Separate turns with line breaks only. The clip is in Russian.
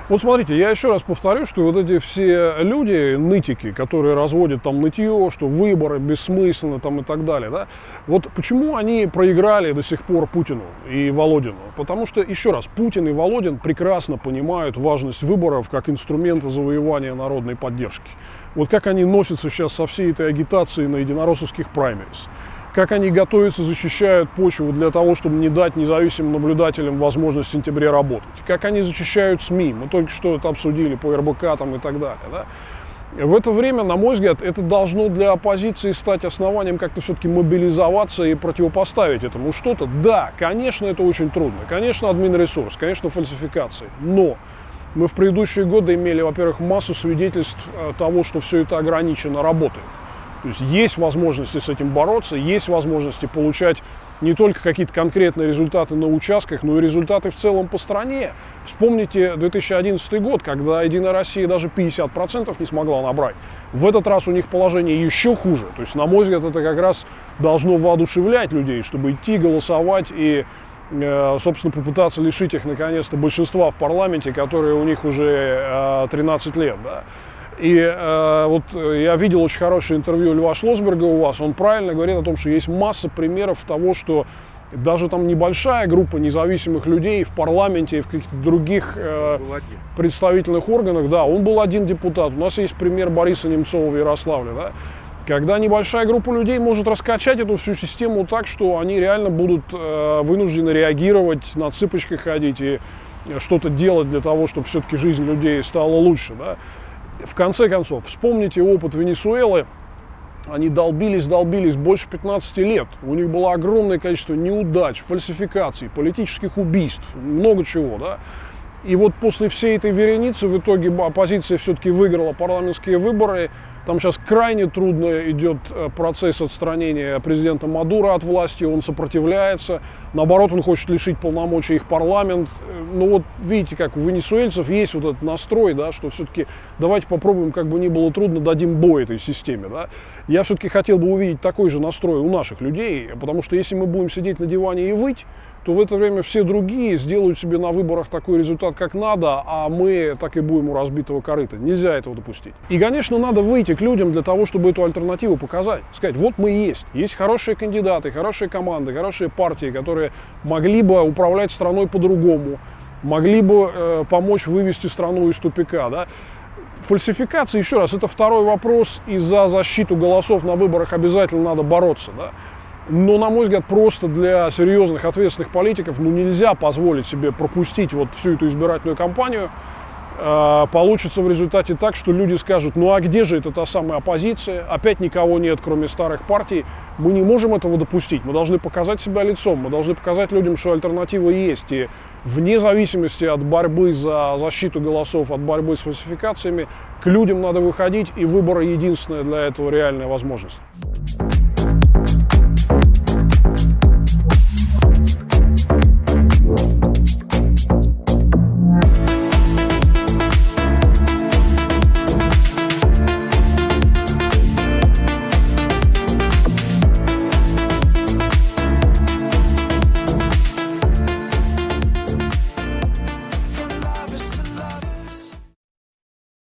Вот смотрите, я еще раз повторю, что вот эти все люди, нытики, которые разводят там нытье, что выборы бессмысленны там и так далее, да, вот почему они проиграли до сих пор Путину и Володину? Потому что, еще раз, Путин и Володин прекрасно понимают важность выборов как инструмента завоевания народной поддержки. Вот как они носятся сейчас со всей этой агитацией на единороссовских праймерис. Как они готовятся, защищают почву для того, чтобы не дать независимым наблюдателям возможность в сентябре работать. Как они защищают СМИ. Мы только что это обсудили по РБК там и так далее. Да? В это время, на мой взгляд, это должно для оппозиции стать основанием как-то все-таки мобилизоваться и противопоставить этому что-то. Да, конечно, это очень трудно. Конечно, админресурс, конечно, фальсификации. Но мы в предыдущие годы имели, во-первых, массу свидетельств того, что все это ограниченно работает. То есть есть возможности с этим бороться, есть возможности получать не только какие-то конкретные результаты на участках, но и результаты в целом по стране. Вспомните 2011 год, когда Единая Россия даже 50% не смогла набрать. В этот раз у них положение еще хуже. То есть, на мой взгляд, это как раз должно воодушевлять людей, чтобы идти голосовать и, собственно, попытаться лишить их, наконец-то, большинства в парламенте, которые у них уже 13 лет. Да? И вот я видел очень хорошее интервью Льва Шлосберга у вас. Он правильно говорит о том, что есть масса примеров того, что даже там небольшая группа независимых людей в парламенте и в каких-то других представительных органах, да, он был один депутат. У нас есть пример Бориса Немцова в Ярославле, да, когда небольшая группа людей может раскачать эту всю систему так, что они реально будут вынуждены реагировать, на цыпочках ходить и что-то делать для того, чтобы все-таки жизнь людей стала лучше, да. В конце концов, вспомните опыт Венесуэлы. Они долбились больше 15 лет. У них было огромное количество неудач, фальсификаций, политических убийств, много чего, да. И вот после всей этой вереницы в итоге оппозиция все-таки выиграла парламентские выборы. Там сейчас крайне трудно идет процесс отстранения президента Мадуро от власти, он сопротивляется. Наоборот, он хочет лишить полномочий их парламент. Ну вот видите, как у венесуэльцев есть вот этот настрой, да, что все-таки давайте попробуем, как бы ни было трудно, дадим бой этой системе. Да. Я все-таки хотел бы увидеть такой же настрой у наших людей, потому что если мы будем сидеть на диване и выть, то в это время все другие сделают себе на выборах такой результат, как надо, а мы так и будем у разбитого корыта. Нельзя этого допустить. И, конечно, надо выйти к людям для того, чтобы эту альтернативу показать. Сказать, вот мы есть. Есть хорошие кандидаты, хорошие команды, хорошие партии, которые могли бы управлять страной по-другому, могли бы помочь вывести страну из тупика. Да? Фальсификации, еще раз, это второй вопрос, и за защиту голосов на выборах обязательно надо бороться. Да? Но, на мой взгляд, просто для серьезных, ответственных политиков нельзя позволить себе пропустить вот всю эту избирательную кампанию. Получится в результате так, что люди скажут, ну а где же это та самая оппозиция? Опять никого нет, кроме старых партий. Мы не можем этого допустить. Мы должны показать себя лицом. Мы должны показать людям, что альтернатива есть. И вне зависимости от борьбы за защиту голосов, от борьбы с фальсификациями, к людям надо выходить. И выборы единственная для этого реальная возможность.